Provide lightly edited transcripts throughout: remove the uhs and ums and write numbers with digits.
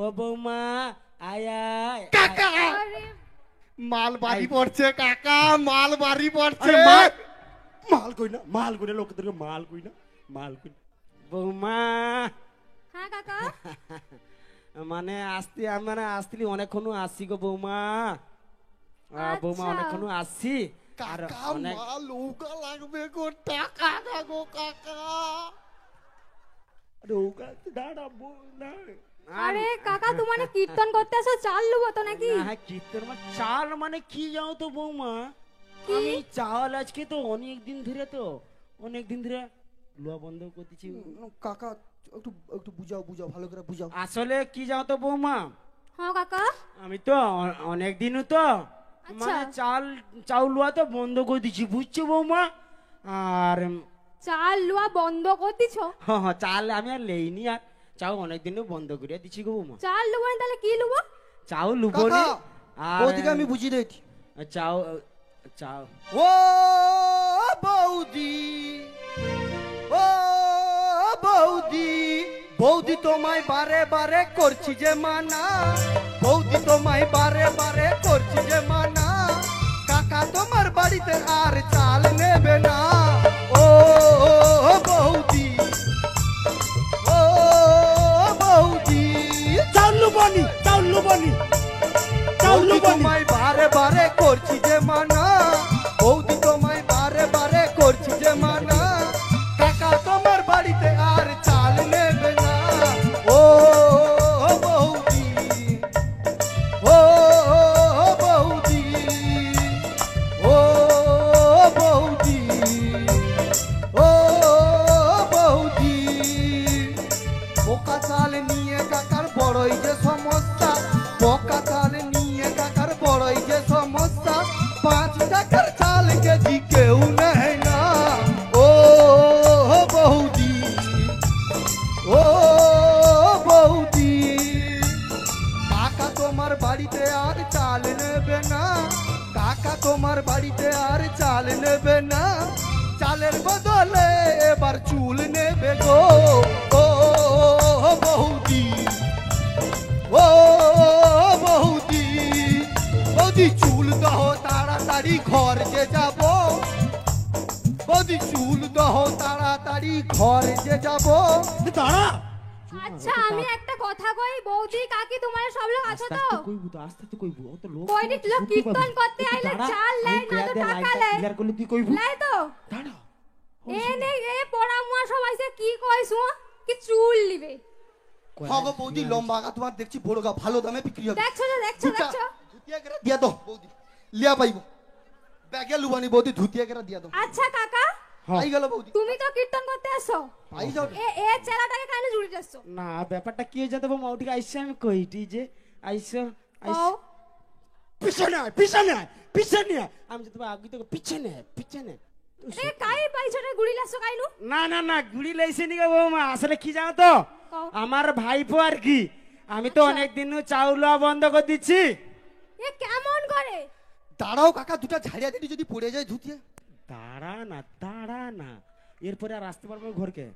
ও বৌমা আয় আয় কাকা আরে মাল বাড়ি পড়ছে কাকা, মাল বাড়ি পড়ছে। মাল কই না, মাল কই না, লোকদেরকে মাল কই না, মাল কই না। বৌমা হ্যাঁ কাকা মানে আসলি অনেকক্ষণ আসছি গো বৌমা। বৌমা আচ্ছা। অনেকক্ষণ আসছি আর কাকা অনেক মাল নৌকা লাগবে গো, টাকা না গো কাকা। নৌকা দাঁড়া না। আরে কাকা তুমি কীর্তন করতে আসো, চাল লুবো তো নাকি? হ্যাঁ কীর্তন চাল মানে কি যাও তো বৌমা, কি? আমি চাল আজকে তো অনেক দিন ধরে লোয়া বন্ধ করতেছি। কাকা একটু একটু বুঝাও বুঝাও, ভালো করে বুঝাও। আসলে কি যাও তো বৌমা, হ্যাঁ কাকা আমি তো অনেক দিন তো আচ্ছা। মানে চাউল লোয়া তো বন্ধ করে দিচ্ছি বুঝছো বৌমা। আর চাল লুয়া বন্ধ করে দিছো? হ্যাঁ চাল আমি আর লেইনি, আর চাও অনেক দিন বন্ধ করে দিচ্ছি গো বৌমা। চাল লুবো না তাহলে কি লুবো? চাউ লুবো কাকা আর বৌদিকে আমি বুঝিয়ে দিচ্ছি। চাও চাও ও বৌদি, ও বৌদি, বৌদি তোমায় বারে বারে করছি যে মানা, বৌদি তোমায় বারে বারে করছি যে মানা, কাকা তোমার বাড়িতে আর চাল নেবে না। ও বৌদি, ও বৌদি, চাউল লুবনি, চাউল লুবনি, চাউল বৌদি লুবনি। তোমায় বারে বারে করছি যে মানা, বৌদি তোমায় বারে বারে করছি যে মানা, কাকা তোমার বাড়িতে আর চাল নেবে না। ও বৌদি, ও বৌদি, ও বৌদি, ও বৌদি, বোকা চাল নিয়ে কাকার বড়ই যে সমস্যা, বোকা চাল নিয়ে কাকার বড়ই যে সমস্যা, 5 টাকার চাল কেজি কেউ নেয় না। ও বৌদি, ও বৌদি, কাকা তোমার বাড়িতে আর চাল নেবে না, কাকা তোমার বাড়িতে আর চাল নেবে না, চালের বদলে এবার চুল নেবে গো। ও বৌদি, ও বৌদি, বৌদি চুল দহ তাড়াতাড়ি ঘর যে যাব, বৌদি চুল দহ তাড়াতাড়ি ঘর যে যাব। দাঁড়া আচ্ছা আমি একটা কথা কই, বৌদি কাকি তোমার সব লোক আছো তো? কইবু তো, আস্তে আস্তে কইবু, অত লোক কইনি লোক কীর্তন করতে আইলে চাল লাই না তো টাকা লাই, ক্লিয়ার করলে তুই কইবু। লাই তো দাঁড়া এনে এ পড়া মুয়া সব আইছে কি কইছো কি চুল লিবে? হগো বৌদি লম্বা গা তোমার দেখছি বড় গা, ভালো দামে বিক্রি হবে। দেখছো না দেখছো দেখছো? ধুতিয়া করে দিয়া দাও বৌদি, লিয়া পাইবো ব্যাগে লুবানি বৌদি, ধুতিয়া করে দিয়া দাও। আচ্ছা কাকা আই গেল বৌদি, তুমি তো কীর্তন করতে আসো, আই যাও। এ চেলাটাকে কেন জুড়ে যাচ্ছো? না ব্যাপারটা কি হয়ে যেত মাউটিকে আইসে আমি কইটি যে আইসো ও পিছনে আয়, পিছনে আয়, পিছনে আয়। আমি যে তোমার আগে থেকে পিছনে আয়, পিছনে। এ কাই পাইছরে গুড়ি লাসো কাইনু? না না না গুড়ি লাইছে নি গো বৌমা, আসলে কি জানো তো কও। আমার ভাইপো আর কি, আমি তো আচ্ছা। অনেক দিন চাউল লওয়া বন্ধ করে দিচ্ছি। এ কেমন করে? দাঁড়াও কাকা, দুটা ঝাড়িয়া দিলি যদি পড়ে যায় ধুতিয়া। দাঁড়া না এরপরে আর আসতে পারবো না ঘরকে।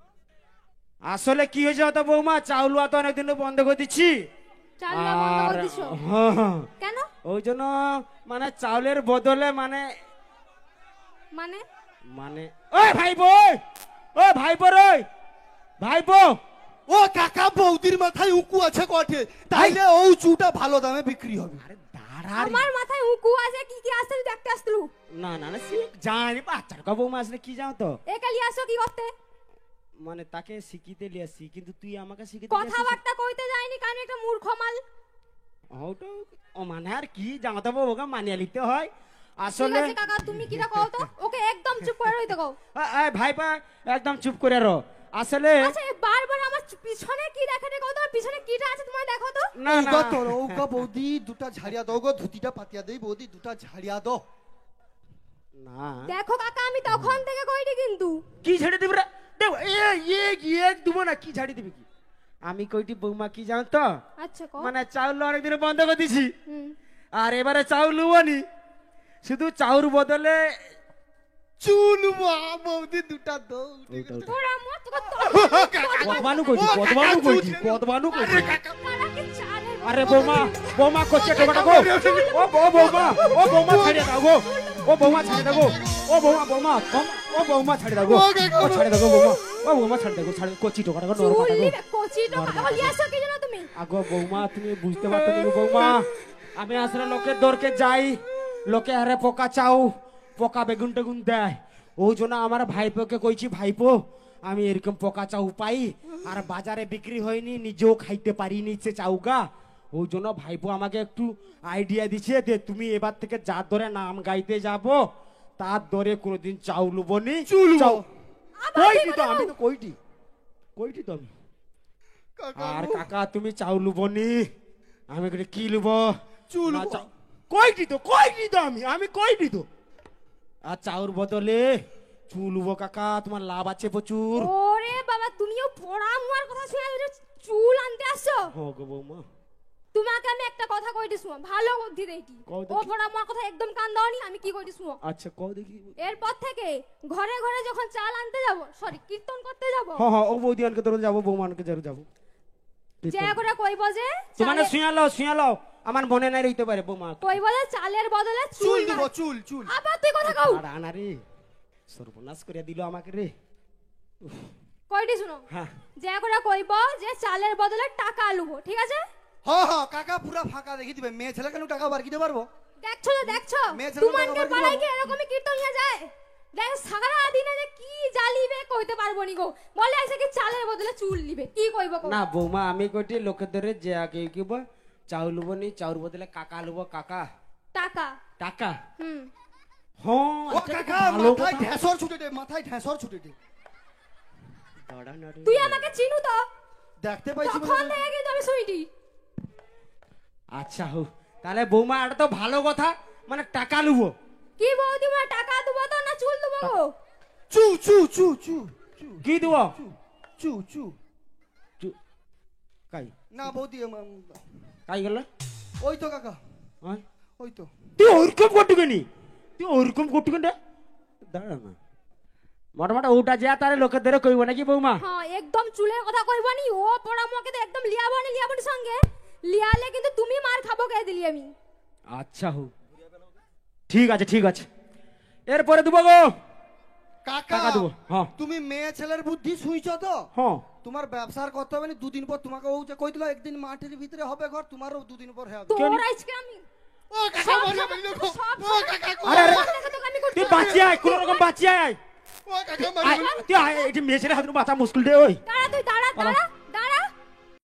আসলে কি হয়েছে তো বৌমা, চাউল লওয়া তো অনেকদিন বন্ধ করে দিচ্ছি। চাল লওয়া বন্ধ আর করে দিছো? হ্যাঁ, কেন? ওই জন্য মানে চাউলের বদলে মানে মানে মানে ওই ভাইপো, ওই ভাইপো রে ভাইপো, ও কাকা বৌদির মাথায় উকু আছে কটে, তাইলে ও চুটা ভালো দামে বিক্রি হবে। আরে দাঁড়া রে। আমার মাথায় উকু আছে কি কি আসছে তুই দেখতে আসলু? না না না সে জানি বাচ্চার কা বৌমা, আসলে কি জানো তো এ কালি আসো কি করতে? মানে তাকে শিখিতে লিয়াছি, কিন্তু তুই আমাকে শিখিতে কথাবার্তা কইতে যায়নি কারণ একটা মূর্খ মাল। ওটা ও মানে আর কি জানো তো ওকে মানিয়ে নিতে হয় ঠিক আসলে। আছে কাকা তুমি কিটা কও তো, ওকে একদম চুপ করে রইতে কও। ভাইপা একদম চুপ করে রো। আসলে আচ্ছা এ বারবার আমার পিছনে কি দেখে রে কও তো, পিছনে কিটা আছে তোমার দেখো তো। না না ওগো তোর ওগো বৌদি দুটা ঝাড়িয়া দাও গো, ধুতিটা পাতিয়া দেই বৌদি, দুটা ঝাড়িয়া দাও। না দেখো কাকা আমি তখন থেকে কইনি কিন্তু। কি ঝাড়ি দিবি রে, দেব এ দেবো না, কি ঝাড়ি দিবি কি? আমি কইটি বৌমা কি জানো তো, আচ্ছা কও। মানে চাউল অনেকদিন বন্ধ করে দিছি, হুম। আর এবারে চাউল লুবনি, শুধু চাউর বদলে চুল বৌদি দুটা দাও। তোরা মত কত কতবানু কইছি, কতবানু কইছি, কতবানু কইছি। কাকা কি চাল আরে বৌমা বৌমা করছে টোকাটা গো ও বৌমা ছেড়ে দাও গো ও বৌমা ছেড়ে দাও গো ও বৌমা ও বৌমা ছেড়ে দাও গো ও ছেড়ে দাও গো বৌমা ও বৌমা ছেড়ে দাও গো ছাড়ে কচি টোকাটা গো নরম চুল কাটা গো নিবে কচি টাকা বলি আসো কি জানো তুমি আগো বৌমা তুমি বুঝতে পারছো না বৌমা আমি আসলে লোকের দরকে যাই লোকে আরে পোকা চাও পোকা বেগুন টেগুন দেয় ওই জন্য আমার ভাইপোকে কইছি ভাইপো আমি এরকম পোকা চাউ পাই আর বাজারে বিক্রি হয়নি নিজেও খাইতে পারিনি সে চাউকা ওই জন্য ভাইপো আমাকে একটু আইডিয়া দিছে যে তুমি এবার থেকে যার ধরে নাম গাইতে যাব তার ধরে কোনোদিন চাউ লুবনি চুলবো। কইটি তো আমি তো কইটি তো আমি আর কাকা তুমি চাউ লুবনি আমি করে কি লুব চুলবো। না, কইটি তো আমি কইটি তো আর চাউর বদলে চুলবো কাকা তোমার লাভ আছে প্রচুর ওরে বাবা তুমিও পড়া মুয়ার কথা শুনে ওই যে চুল আনতে আসছো হো গো বৌমা তোমাকে আমি একটা কথা কইতে শুনো ভালো বুদ্ধি দেইটি কও দেখি। ও পড়া মুয়ার কথা একদম কান দাওনি আমি কি কইতে শুনো আচ্ছা কও দেখি এরপর থেকে ঘরে ঘরে যখন চাল আনতে যাব সরি কীর্তন করতে যাব হ্যাঁ ও বৌদিয়ানকে তোর যাবো বৌমানকে যাবো যাবো যে করে কইব যে তোমানে শুয়া লও আমার মনে নাই রইতে পারে বৌমা কইব যে চালের বদলে চুল চুল দিব মার- চুল চুল আবার তুই কথা কও আর আনা রে সর্বনাশ করে দিল আমাকে রে কইটি শুনো হ্যাঁ যে করে কইব যে চালের বদলে টাকা লুবো ঠিক আছে হ্যাঁ কাকা পুরা ফাঁকা দেখি দিবে মেয়ে ছেলে কেন টাকা বার কিতে পারবো দেখছো তো দেখছো মেয়ে ছেলে তোমাকে টাকা পাড়ায় বাড়ি কি এরকমই কীর্তন নিয়ে যায় দেখ সারা দিনে যে কি জ্বালিবে কইতে পারবো নি গো বলে আইছে কি চালের বদলে চুল নিবে কি কইব কও না বৌমা আমি কইটি লোকের ধরে যে আগে কিব চাউল লুবনি চাউর বদলে কাকা লুব কাকা টাকা টাকা হুম হ্যাঁ ও এটা কাকা ভালো মাথায় কথা। ঢেসর ছুটে দে মাথায় ঢেসর ছুটে দে দাঁড়া না রে। তুই আমাকে চিনু তো দেখতে পাইছি তখন বলে- থেকে কিন্তু আমি শুইটি আচ্ছা হো তাহলে বৌমা এটা তো ভালো কথা মানে টাকা লুবো কি বৌদি মা টাকা দেবো তো না চুল দেবো চু চু চু চু চু কি দিব চু চু কাই না বৌদি কাই গেল ওই তো কাকা হ্যাঁ ওই তো তুই ওরকম করটুকেনি তুই ওরকম করটুকেন রে দাঁড়া না মোটামোটা ওটা যা তারে লোকের ধরে কইব নাকি বৌমা হ্যাঁ একদম চুলের কথা কইবা নি ও পড়া মুখে তো একদম লিয়াবনি সঙ্গে লিয়ালে কিন্তু তুমি মার খাবো কে দিলি আমি আচ্ছা হো ঠিক আছে এরপরে দেবো গো কাকা টাকা দেবো হ্যাঁ তুমি মেয়ে ছেলের বুদ্ধি শুইছো তো হ্যাঁ তোমার ব্যবসার করতে হবে না দুদিন পর তোমাকে ও যে কই দিল একদিন মাটির ভিতরে হবে ঘর তোমারও দুদিন পর হবে তোর আজকে আমি ও কাকা সব মরে সব- গেল সব- ও কাকা আরে আরে দেখে তোকে আমি করতে তুই হবে। বাঁচিয়ে আয় কোন রকম বাঁচিয়ে আয় ও কাকা আয়, মরে তুই আয় এটি মেয়ে ছেলে হাতে বাঁচা মুশকিল রে ওই দাঁড়া তুই দাঁড়া